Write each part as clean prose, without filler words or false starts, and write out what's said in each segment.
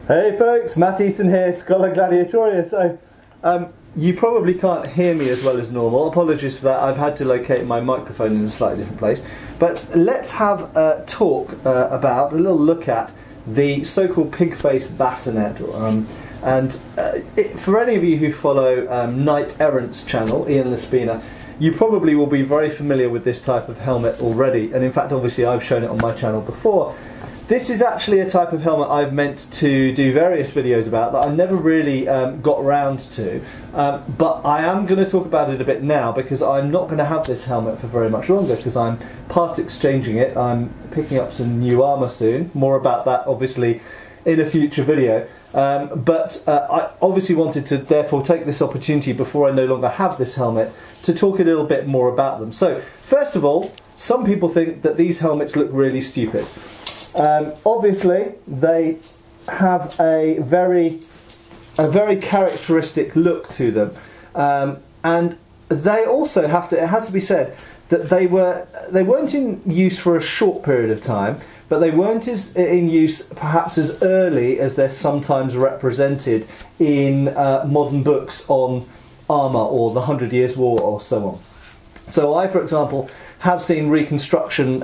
Hey folks, Matt Easton here, Scholar Gladiatoria. So, you probably can't hear me as well as normal. Apologies for that, I've had to locate my microphone in a slightly different place. But let's have a talk about, a little look at the so-called pig-faced Bascinet. For any of you who follow Knight Errant's channel, Ian Lespina, you probably will be very familiar with this type of helmet already. And in fact, obviously, I've shown it on my channel before. This is actually a type of helmet I've meant to do various videos about that I never really got around to, but I am going to talk about it a bit now because I'm not going to have this helmet for very much longer because I'm part exchanging it. I'm picking up some new armour soon, more about that obviously in a future video, but I obviously wanted to therefore take this opportunity before I no longer have this helmet to talk a little bit more about them. So first of all, some people think that these helmets look really stupid. Obviously, they have a very characteristic look to them, and they also have to. It has to be said that they weren't in use for a short period of time, but they weren't in use perhaps as early as they're sometimes represented in modern books on armour or the 100 Years' War or so on. So I, for example, have seen reconstruction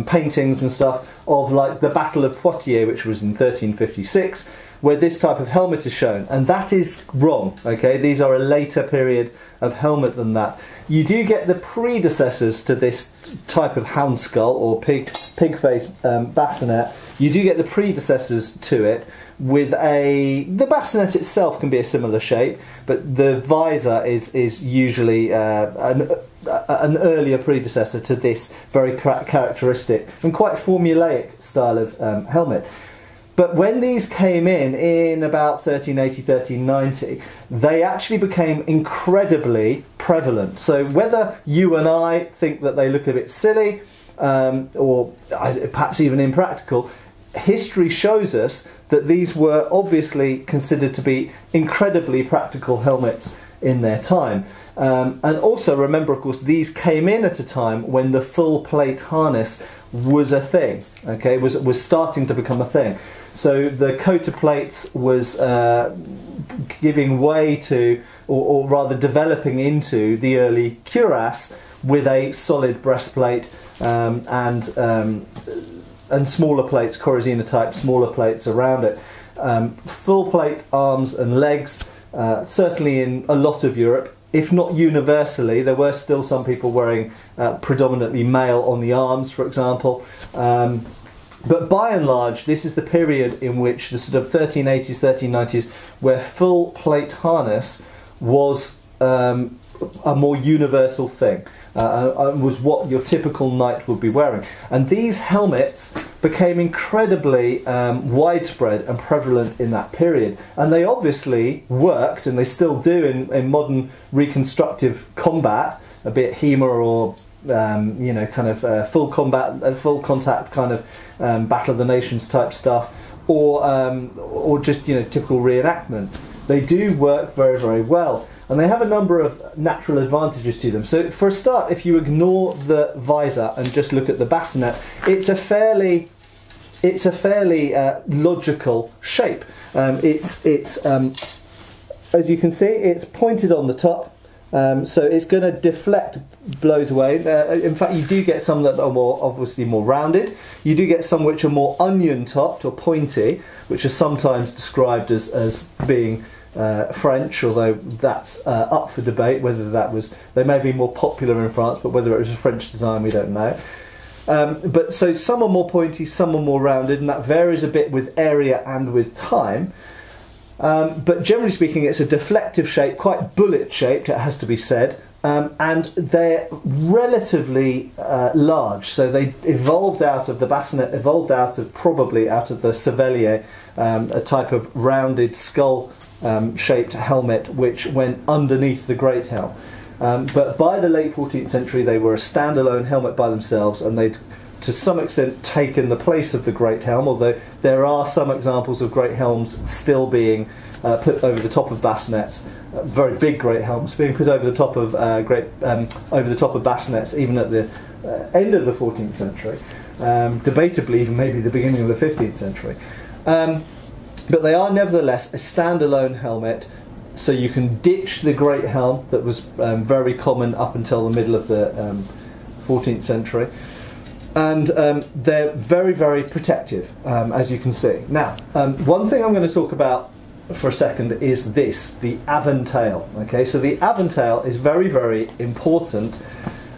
paintings and stuff of like the Battle of Poitiers, which was in 1356, where this type of helmet is shown, and that is wrong. Okay, these are a later period of helmet than that. You do get the predecessors to this type of Hounskull or pig-faced Bascinet. You do get the predecessors to it with the Bascinet itself can be a similar shape, but the visor is usually an earlier predecessor to this very characteristic and quite formulaic style of helmet. But when these came in about 1380, 1390, they actually became incredibly prevalent. So whether you and I think that they look a bit silly or perhaps even impractical, history shows us that these were obviously considered to be incredibly practical helmets in their time. And also remember, of course, these came in at a time when the full plate harness was a thing, okay, was starting to become a thing. So the coat of plates was giving way to, or rather developing into, the early cuirass with a solid breastplate and smaller plates, Corazina type smaller plates around it. Full plate arms and legs, certainly in a lot of Europe, if not universally. There were still some people wearing predominantly mail on the arms, for example. But by and large, this is the period in which the sort of 1380s, 1390s, where full plate harness was a more universal thing. Was what your typical knight would be wearing. And these helmets became incredibly widespread and prevalent in that period. And they obviously worked, and they still do in modern reconstructive combat, a bit HEMA or you know, kind of full combat, full contact kind of Battle of the Nations type stuff, or just, you know, typical reenactment. They do work very, very well. And they have a number of natural advantages to them. So for a start, if you ignore the visor and just look at the Bascinet, it's a fairly logical shape. It's as you can see, it's pointed on the top, so it's going to deflect blows away. In fact, you do get some that are obviously more rounded. You do get some which are more onion-topped or pointy, which are sometimes described as being French, although that's up for debate whether that was, they may be more popular in France, but whether it was a French design we don't know. But so some are more pointy, some are more rounded, and that varies a bit with area and with time. But generally speaking, it's a deflective shape, quite bullet shaped, it has to be said, and they're relatively large. So they evolved out of the Bascinet, probably out of the Chevalier, a type of rounded skull shaped helmet which went underneath the great helm. But by the late 14th century they were a standalone helmet by themselves, and they'd to some extent taken the place of the great helm, although there are some examples of great helms still being put over the top of bascinets, very big great helms being put over the top of bascinets even at the end of the 14th century, debatably even maybe the beginning of the 15th century. but they are nevertheless a standalone helmet, so you can ditch the great helm that was very common up until the middle of the 14th century. And they're very, very protective, as you can see. Now, one thing I'm going to talk about for a second is this, the Aventail. Okay, so the Aventail is very, very important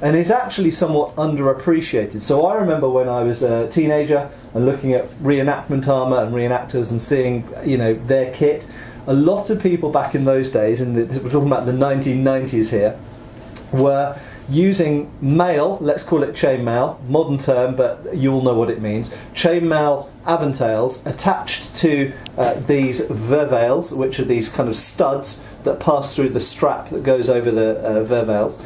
and is actually somewhat underappreciated. So I remember when I was a teenager and looking at reenactment armour and reenactors and seeing, you know, their kit. A lot of people back in those days, and we're talking about the 1990s here, were using mail, let's call it chainmail, modern term, but you all know what it means, chainmail Aventails attached to these vervails, which are these kind of studs that pass through the strap that goes over the vervails,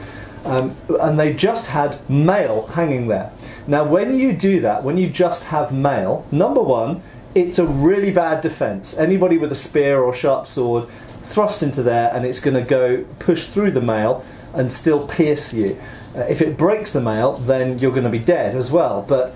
and they just had mail hanging there. Now when you do that, when you just have mail, number one, it's a really bad defence. Anybody with a spear or sharp sword thrusts into there and it's going to go push through the mail and still pierce you. If it breaks the mail, then you're going to be dead as well, but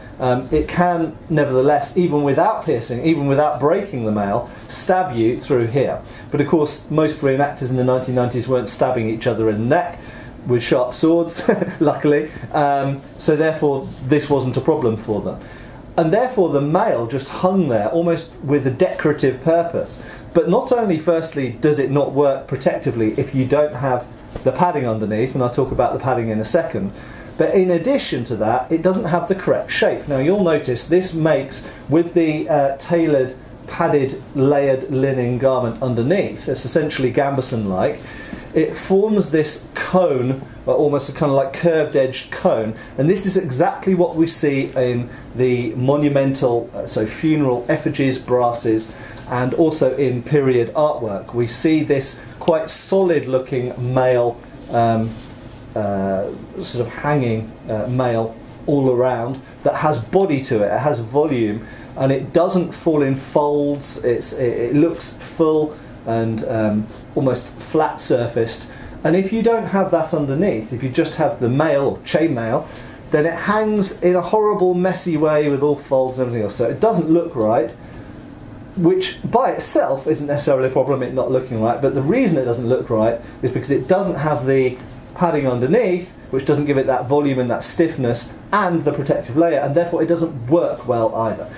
it can nevertheless, even without piercing, even without breaking the mail, stab you through here. But of course most reenactors in the 1990s weren't stabbing each other in the neck with sharp swords, luckily, so therefore this wasn't a problem for them. And therefore the mail just hung there almost with a decorative purpose. But not only, firstly, does it not work protectively if you don't have the padding underneath, and I'll talk about the padding in a second, but in addition to that, it doesn't have the correct shape. Now you'll notice this makes, with the tailored, padded, layered linen garment underneath, it's essentially gambeson-like, it forms this cone, almost a kind of like curved edged cone, and this is exactly what we see in the monumental, so funeral effigies, brasses, and also in period artwork. We see this quite solid looking mail, sort of hanging mail all around that has body to it, it has volume, and it doesn't fall in folds, it looks full and almost flat surfaced. And if you don't have that underneath, if you just have the mail or chainmail, then it hangs in a horrible messy way with all folds and everything else, so it doesn't look right, which by itself isn't necessarily a problem, it not looking right, but the reason it doesn't look right is because it doesn't have the padding underneath, which doesn't give it that volume and that stiffness and the protective layer, and therefore it doesn't work well either.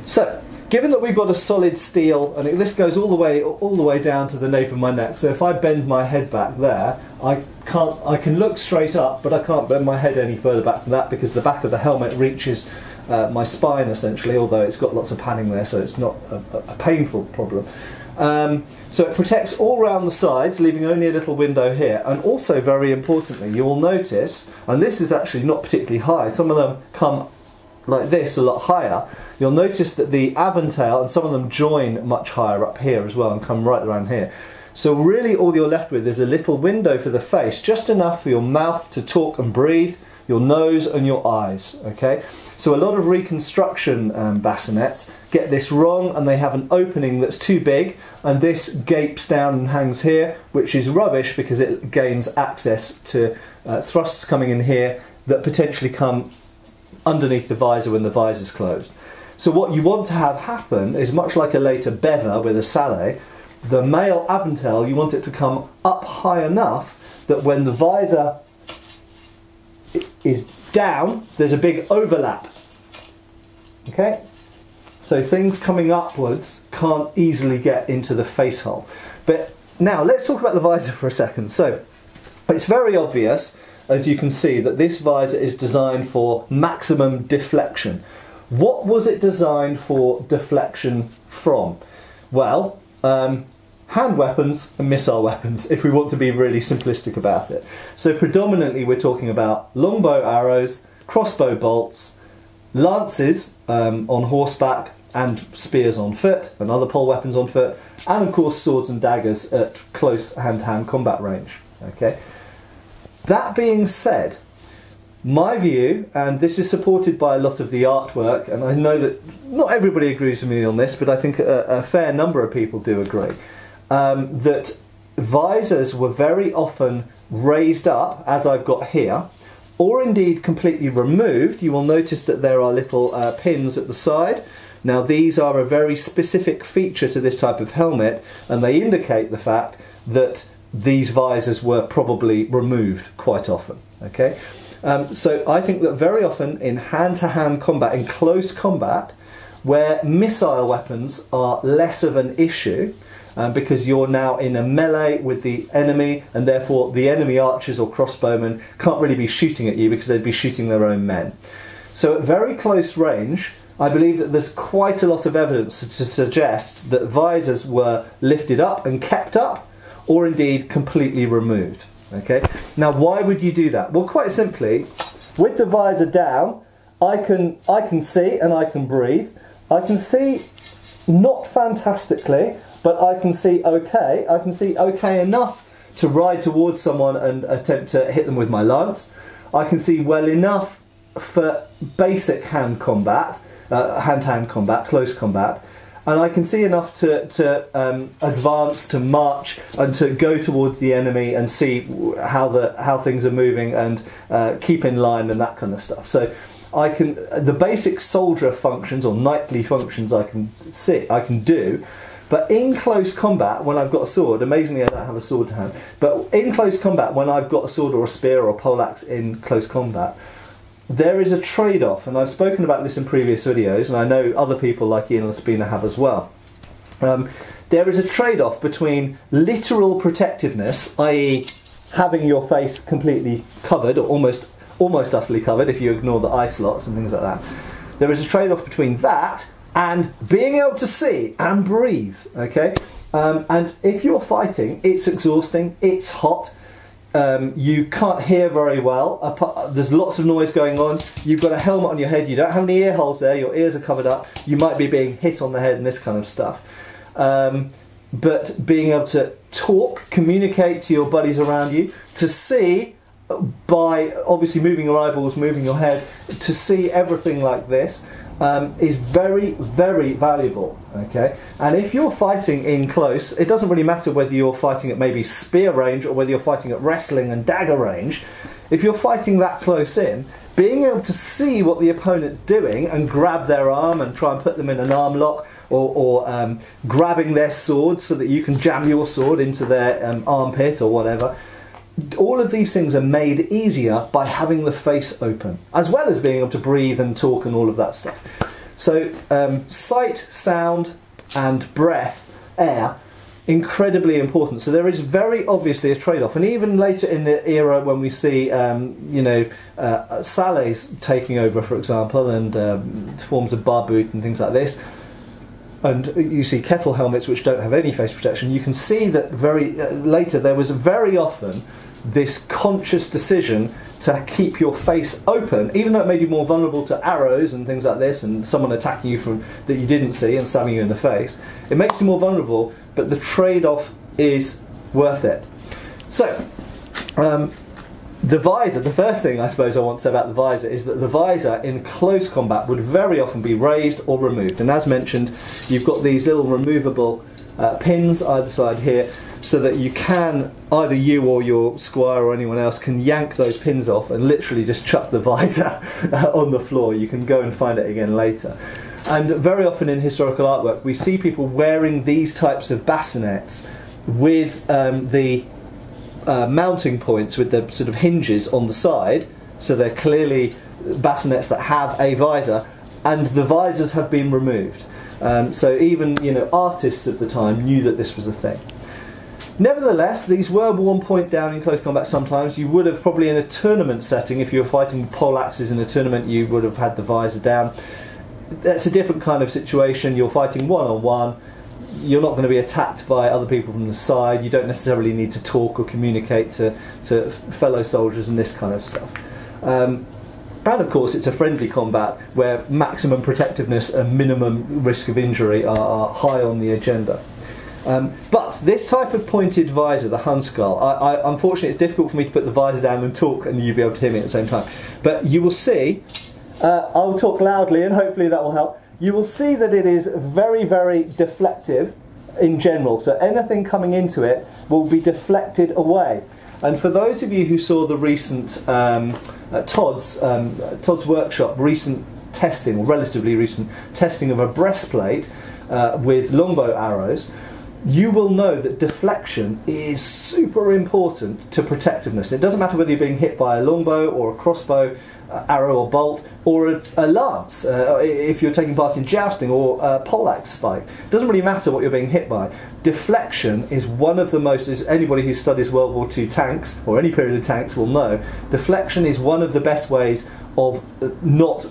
So given that we've got a solid steel, and this goes all the way down to the nape of my neck, so if I bend my head back there, I can look straight up, but I can't bend my head any further back than that because the back of the helmet reaches my spine essentially, although it's got lots of padding there, so it's not a painful problem. So it protects all around the sides, leaving only a little window here, and also very importantly, you will notice, and this is actually not particularly high, some of them come like this a lot higher, you'll notice that the Aventail, and some of them join much higher up here as well and come right around here. So really all you're left with is a little window for the face, just enough for your mouth to talk and breathe, your nose and your eyes, okay? So a lot of reconstruction bascinets get this wrong, and they have an opening that's too big, and this gapes down and hangs here, which is rubbish because it gains access to thrusts coming in here that potentially come underneath the visor when the visor's closed. So what you want to have happen is much like a later bever with a sallet, the male Aventail, you want it to come up high enough that when the visor is down, there's a big overlap. Okay? So things coming upwards can't easily get into the face hole. But now let's talk about the visor for a second. So it's very obvious, as you can see, that this visor is designed for maximum deflection. What was it designed for deflection from? Well, hand weapons and missile weapons, if we want to be really simplistic about it. So predominantly we're talking about longbow arrows, crossbow bolts, lances on horseback, and spears on foot, and other pole weapons on foot, and of course swords and daggers at close hand-to-hand combat range. Okay. That being said, my view, and this is supported by a lot of the artwork, and I know that not everybody agrees with me on this, but I think a fair number of people do agree, that visors were very often raised up, as I've got here, or indeed completely removed. You will notice that there are little pins at the side Now these are a very specific feature to this type of helmet, and they indicate the fact that these visors were probably removed quite often. Okay, so I think that very often in hand-to-hand combat, in close combat, where missile weapons are less of an issue, because you're now in a melee with the enemy, and therefore the enemy archers or crossbowmen can't really be shooting at you because they'd be shooting their own men. So at very close range, I believe that there's quite a lot of evidence to suggest that visors were lifted up and kept up, or indeed completely removed. Okay. Now why would you do that? Well, quite simply, with the visor down, I can see and I can breathe. I can see not fantastically, but I can see okay. I can see okay enough to ride towards someone and attempt to hit them with my lance. I can see well enough for basic hand combat, hand-to-hand combat, close combat, and I can see enough to advance, to march, and to go towards the enemy and see how things are moving and keep in line and that kind of stuff. So the basic soldier functions or knightly functions I can do. But in close combat, when I've got a sword, amazingly I don't have a sword to hand, but in close combat, when I've got a sword or a spear or a poleaxe in close combat, there is a trade-off, and I've spoken about this in previous videos, and I know other people like Ian Laspina have as well. There is a trade-off between literal protectiveness, i.e. having your face completely covered, or almost utterly covered if you ignore the eye slots and things like that. There is a trade-off between that and being able to see and breathe, okay? And if you're fighting, it's exhausting, it's hot, you can't hear very well, there's lots of noise going on, you've got a helmet on your head, you don't have any ear holes there, your ears are covered up, you might be being hit on the head and this kind of stuff. But being able to talk, communicate to your buddies around you, to see by obviously moving your eyeballs, moving your head, to see everything like this, is very, very valuable, okay? And if you're fighting in close, it doesn't really matter whether you're fighting at maybe spear range or whether you're fighting at wrestling and dagger range. If you're fighting that close in, being able to see what the opponent's doing and grab their arm and try and put them in an arm lock, or grabbing their sword so that you can jam your sword into their armpit or whatever, all of these things are made easier by having the face open, as well as being able to breathe and talk and all of that stuff. So sight, sound and breath, air, incredibly important. So there is very obviously a trade-off, and even later in the era when we see salets taking over, for example, and forms of barboot and things like this, and you see kettle helmets which don't have any face protection, you can see that later there was very often this conscious decision to keep your face open, even though it made you more vulnerable to arrows and things like this, and someone attacking you that you didn't see and stabbing you in the face. It makes you more vulnerable, but the trade-off is worth it. So, the visor, the first thing I suppose I want to say about the visor is that the visor in close combat would very often be raised or removed. And as mentioned, you've got these little removable pins either side here, so that you can, either you or your squire or anyone else can yank those pins off and literally just chuck the visor on the floor. You can go and find it again later. And very often in historical artwork we see people wearing these types of bascinets with the mounting points, with the sort of hinges on the side, so they're clearly bascinets that have a visor, and the visors have been removed. So even artists at the time knew that this was a thing. Nevertheless, these were worn point down in close combat sometimes. You would have probably in a tournament setting, if you were fighting poleaxes in a tournament, you would have had the visor down. That's a different kind of situation. You're fighting one-on-one. You're not going to be attacked by other people from the side. You don't necessarily need to talk or communicate to fellow soldiers and this kind of stuff. And of course it's a friendly combat where maximum protectiveness and minimum risk of injury are high on the agenda. But this type of pointed visor, the Hounskull, unfortunately it's difficult for me to put the visor down and talk and you'll be able to hear me at the same time. But you will see, I'll talk loudly and hopefully that will help. You will see that it is very, very deflective in general. So anything coming into it will be deflected away. And for those of you who saw the recent Todd's Workshop recent testing, or relatively recent testing of a breastplate with longbow arrows, you will know that deflection is super important to protectiveness. It doesn't matter whether you're being hit by a longbow or a crossbow, arrow or bolt, or a lance, if you're taking part in jousting, or a poleaxe spike. It doesn't really matter what you're being hit by. Deflection is one of the most, as anybody who studies World War II tanks, or any period of tanks will know, deflection is one of the best ways of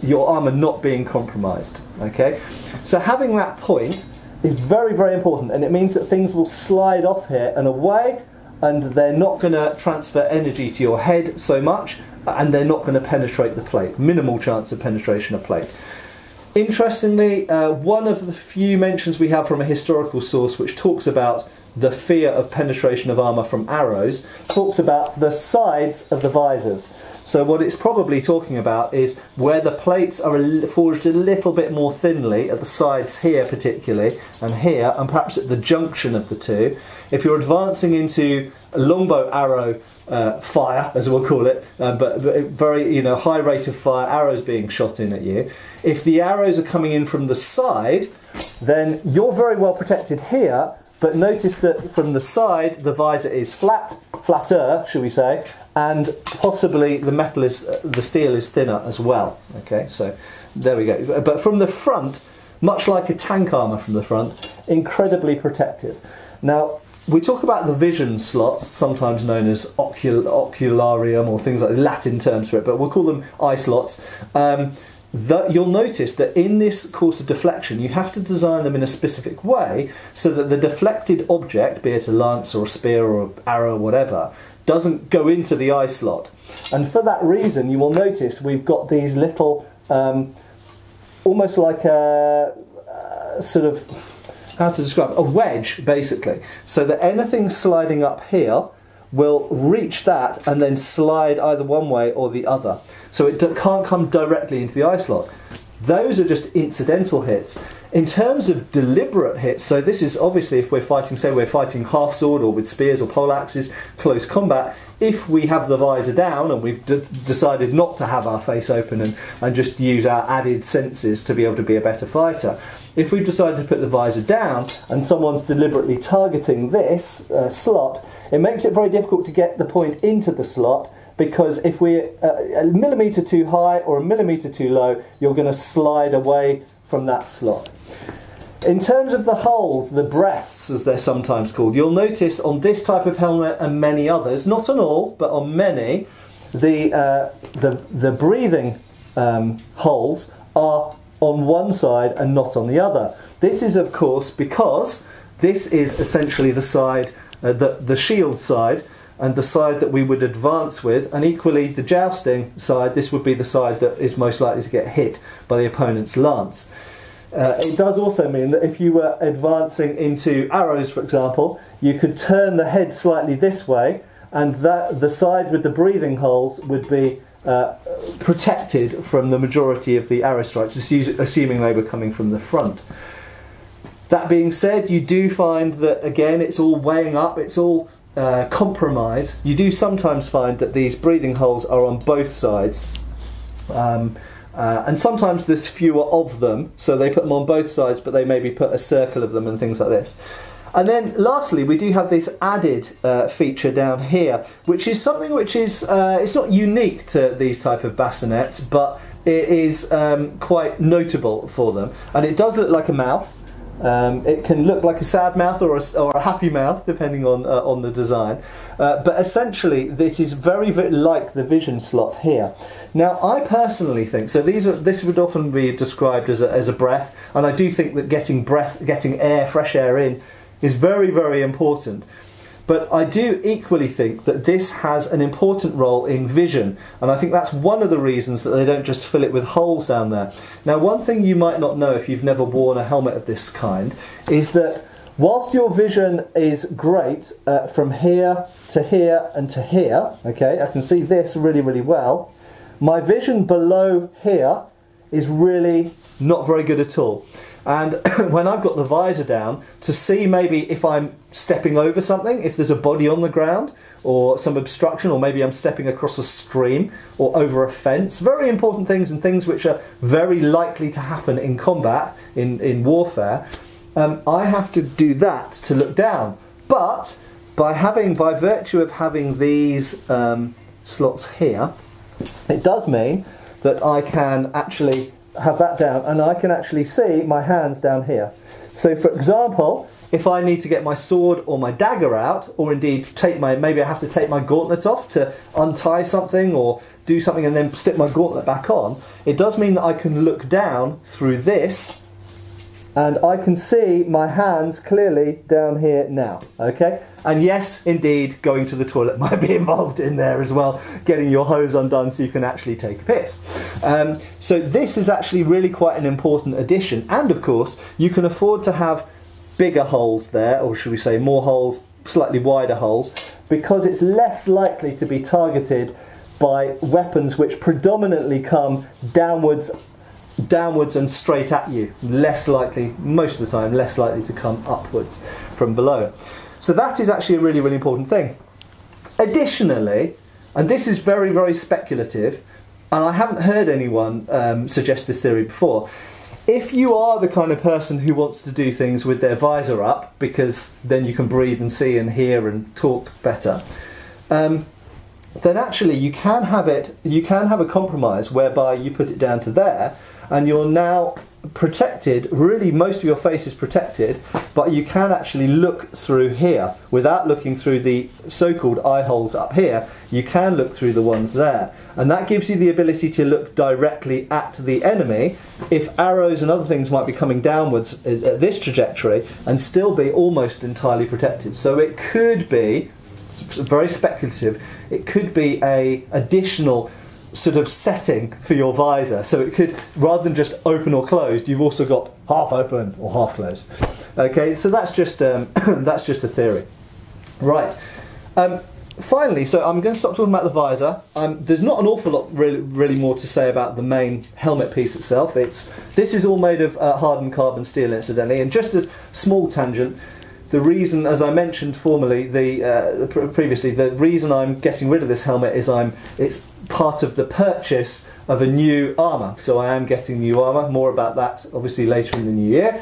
your armour not being compromised. Okay, so having that point is very, very important, and it means that things will slide off here and away, and they're not going to transfer energy to your head so much, and they're not going to penetrate the plate. Minimal chance of penetration of plate. Interestingly, one of the few mentions we have from a historical source which talks about the fear of penetration of armour from arrows talks about the sides of the visors. So what it's probably talking about is where the plates are forged a little bit more thinly, at the sides here particularly, and here, and perhaps at the junction of the two. If you're advancing into longbow arrow fire, as we'll call it, but very high rate of fire, arrows being shot in at you. If the arrows are coming in from the side, then you're very well protected here, but notice that from the side the visor is flatter, shall we say, and possibly the steel is thinner as well. Okay, so there we go. But from the front, much like a tank armour from the front, incredibly protective. Now, we talk about the vision slots, sometimes known as ocularium, or things like Latin terms for it, but we'll call them eye slots. You'll notice that in this course of deflection, you have to design them in a specific way so that the deflected object, be it a lance or a spear or an arrow or whatever, doesn't go into the eye slot. And for that reason, you will notice we've got these little, almost like a sort of, how to describe it? A wedge, basically, so that anything sliding up here will reach that and then slide either one way or the other. So it can't come directly into the eye slot. Those are just incidental hits. In terms of deliberate hits, so this is obviously if we're fighting, say we're fighting half sword or with spears or poleaxes, close combat, if we have the visor down and we've decided not to have our face open and just use our added senses to be able to be a better fighter, if we've decided to put the visor down and someone's deliberately targeting this slot, it makes it very difficult to get the point into the slot, because if we're a millimetre too high or a millimetre too low, you're going to slide away from that slot. In terms of the holes, the breaths as they're sometimes called, you'll notice on this type of helmet and many others, not on all, but on many, the breathing holes are on one side and not on the other. This is of course because this is essentially the side, the shield side, and the side that we would advance with, and equally the jousting side, this would be the side that is most likely to get hit by the opponent's lance. It does also mean that if you were advancing into arrows, for example, you could turn the head slightly this way, and the side with the breathing holes would be protected from the majority of the arrow strikes, assuming they were coming from the front. That being said, you do find that, again, it's all weighing up, it's all compromise. You do sometimes find that these breathing holes are on both sides, and sometimes there's fewer of them, so they put them on both sides, but they maybe put a circle of them and things like this. And then lastly, we do have this added feature down here, which is something which is it's not unique to these type of bascinets, but it is quite notable for them, and it does look like a mouth. It can look like a sad mouth or a happy mouth, depending on the design. But essentially, this is very, very like the vision slot here. Now, I personally think, so this would often be described as a breath, and I do think that getting air, fresh air in, is very, very important. But I do equally think that this has an important role in vision, and I think that's one of the reasons that they don't just fill it with holes down there. Now, one thing you might not know if you've never worn a helmet of this kind is that whilst your vision is great from here to here and to here, okay, I can see this really, really well, my vision below here is really not very good at all. And when I've got the visor down, to see maybe if I'm stepping over something, if there's a body on the ground, or some obstruction, or maybe I'm stepping across a stream or over a fence. Very important things, and things which are very likely to happen in combat, in warfare. I have to do that to look down. But by virtue of having these slots here, it does mean that I can actually have that down, and I can actually see my hands down here. So for example, if I need to get my sword or my dagger out, or indeed maybe I have to take my gauntlet off to untie something or do something and then stick my gauntlet back on, it does mean that I can look down through this and I can see my hands clearly down here now, okay? And yes, indeed, going to the toilet might be involved in there as well, getting your hose undone so you can actually take a piss. So this is actually really quite an important addition, and of course, you can afford to have bigger holes there, or should we say more holes, slightly wider holes, because it's less likely to be targeted by weapons which predominantly come downwards and straight at you. Less likely, most of the time, less likely to come upwards from below. So that is actually a really, really important thing. Additionally, and this is very, very speculative, and I haven't heard anyone suggest this theory before, if you are the kind of person who wants to do things with their visor up, because then you can breathe and see and hear and talk better, then actually you can have a compromise whereby you put it down to there, and you're now protected. Really, most of your face is protected, but you can actually look through here without looking through the so-called eye holes up here. You can look through the ones there, and that gives you the ability to look directly at the enemy if arrows and other things might be coming downwards at this trajectory, and still be almost entirely protected. So it could be, very speculative, it could be a additional sort of setting for your visor, so it could, rather than just open or closed, you've also got half open or half closed. Okay, so that's just that's just a theory, right? Finally, so I'm going to stop talking about the visor. There's not an awful lot really more to say about the main helmet piece itself. This is all made of hardened carbon steel, incidentally, and just a small tangent. The reason, as I mentioned formerly, previously, the reason I'm getting rid of this helmet is it's part of the purchase of a new armour. So I am getting new armour. More about that, obviously, later in the new year.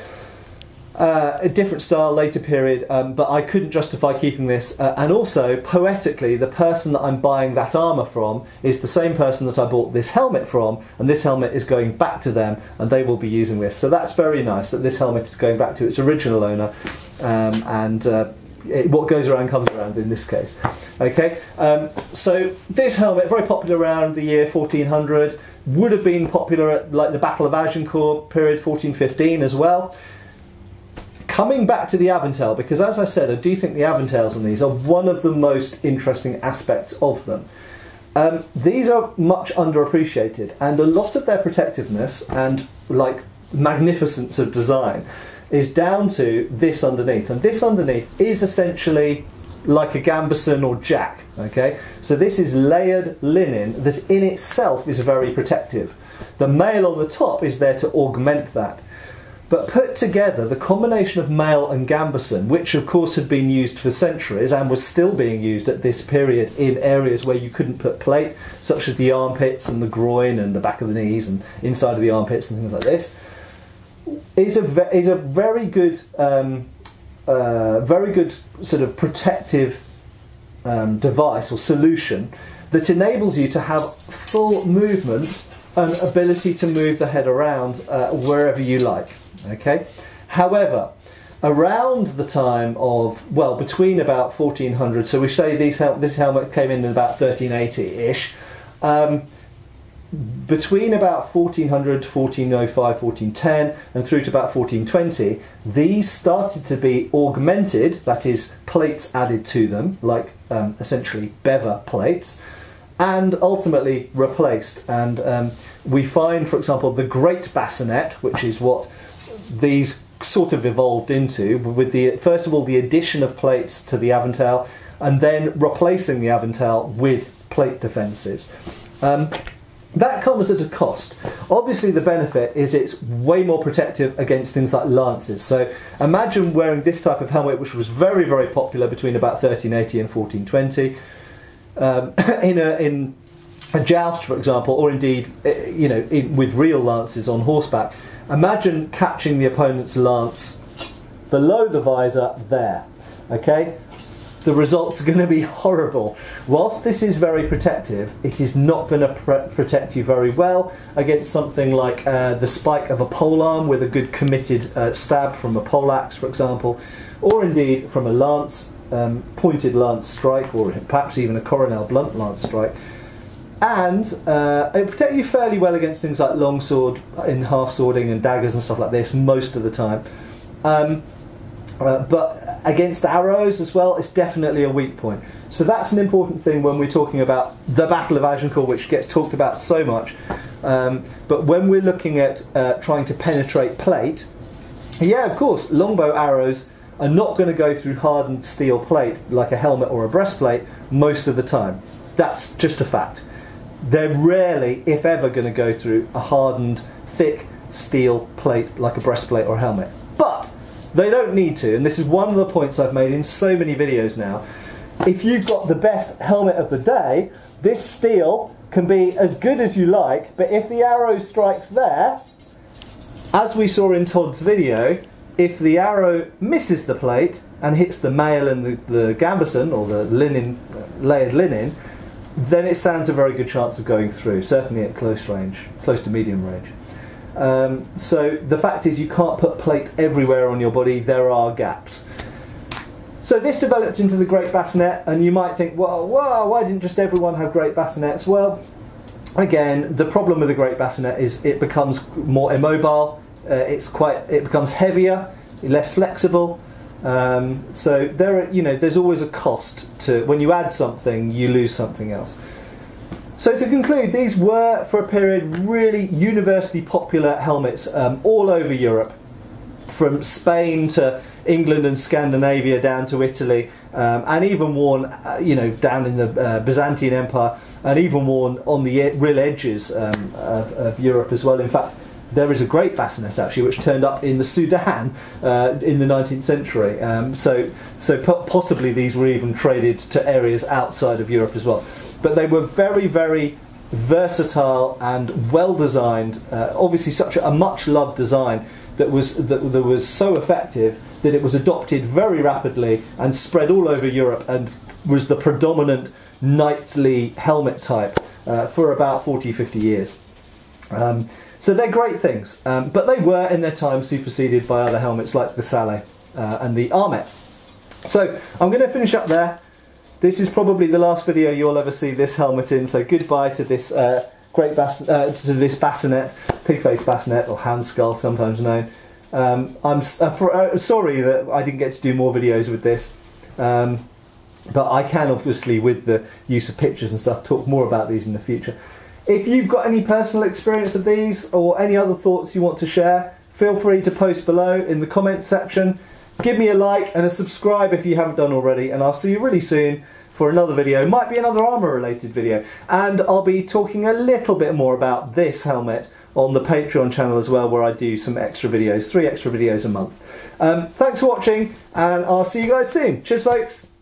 A different style, later period, but I couldn't justify keeping this. And also, poetically, the person that I'm buying that armour from is the same person that I bought this helmet from, and this helmet is going back to them, and they will be using this. So that's very nice that this helmet is going back to its original owner. What goes around comes around in this case. Okay, so this helmet, very popular around the year 1400, would have been popular at like the Battle of Agincourt period, 1415 as well. Coming back to the Aventail, because as I said, I do think the Aventails on these are one of the most interesting aspects of them. These are much underappreciated, and a lot of their protectiveness and like magnificence of design is down to this underneath, and this underneath is essentially like a gambeson or jack. Okay, so this is layered linen that in itself is very protective. The mail on the top is there to augment that, but put together, the combination of mail and gambeson, which of course had been used for centuries and was still being used at this period in areas where you couldn't put plate, such as the armpits and the groin and the back of the knees and inside of the armpits and things like this, is a very good sort of protective device or solution that enables you to have full movement and ability to move the head around wherever you like. Okay. However, around the time of, well, between about 1400, so we say this helmet came in about 1380-ish. Between about 1400, 1405, 1410 and through to about 1420, these started to be augmented, that is, plates added to them, like essentially bever plates, and ultimately replaced. And we find, for example, the Great Bascinet, which is what these sort of evolved into, with first of all the addition of plates to the Aventail, and then replacing the Aventail with plate defences. That comes at a cost. Obviously the benefit is it's way more protective against things like lances. So imagine wearing this type of helmet, which was very, very popular between about 1380 and 1420, in a joust, for example, or indeed, with real lances on horseback. Imagine catching the opponent's lance below the visor there, okay? The results are going to be horrible. Whilst this is very protective, it is not going to protect you very well against something like the spike of a polearm with a good committed stab from a poleaxe, for example, or indeed from a lance, pointed lance strike, or perhaps even a coronel blunt lance strike. And it will protect you fairly well against things like longsword in half-swording and daggers and stuff like this most of the time. But against arrows as well, it's definitely a weak point. So that's an important thing when we're talking about the Battle of Agincourt, which gets talked about so much. But when we're looking at trying to penetrate plate, yeah, of course, longbow arrows are not going to go through hardened steel plate like a helmet or a breastplate most of the time. That's just a fact. They're rarely, if ever, going to go through a hardened, thick steel plate like a breastplate or a helmet. But they don't need to, and this is one of the points I've made in so many videos now. If you've got the best helmet of the day, this steel can be as good as you like, but if the arrow strikes there, as we saw in Todd's video, if the arrow misses the plate and hits the mail and the gambeson, or the linen, layered linen, then it stands a very good chance of going through, certainly at close range, close to medium range. So the fact is you can't put plate everywhere on your body, there are gaps. So this developed into the great bassinet, and you might think, well, why didn't just everyone have great bassinets? Well, again, the problem with the great bassinet is it becomes more immobile, it becomes heavier, less flexible. So there's always a cost to, when you add something, you lose something else. So to conclude, these were, for a period, really universally popular helmets all over Europe, from Spain to England and Scandinavia down to Italy, and even worn, down in the Byzantine Empire, and even worn on the real edges of Europe as well. In fact, there is a great bassinet actually which turned up in the Sudan in the 19th century. So possibly these were even traded to areas outside of Europe as well. But they were very, very versatile and well designed. Obviously, such a much loved design that was so effective that it was adopted very rapidly and spread all over Europe, and was the predominant knightly helmet type for about 40-50 years. So they're great things, but they were in their time superseded by other helmets like the Sallet and the Armet. So I'm going to finish up there. This is probably the last video you'll ever see this helmet in, so goodbye to this this bassinet, pig-faced bassinet, or Hounskull sometimes known. I'm sorry that I didn't get to do more videos with this, but I can obviously, with the use of pictures and stuff, talk more about these in the future. If you've got any personal experience of these or any other thoughts you want to share, feel free to post below in the comments section. Give me a like and a subscribe if you haven't done already, and I'll see you really soon for another video. Might be another armour related video, and I'll be talking a little bit more about this helmet on the Patreon channel as well, where I do some extra videos, 3 extra videos a month. Thanks for watching, and I'll see you guys soon. Cheers folks!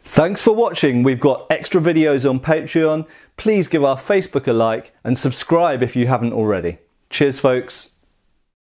Thanks for watching. We've got extra videos on Patreon. Please give our Facebook a like and subscribe if you haven't already. Cheers folks!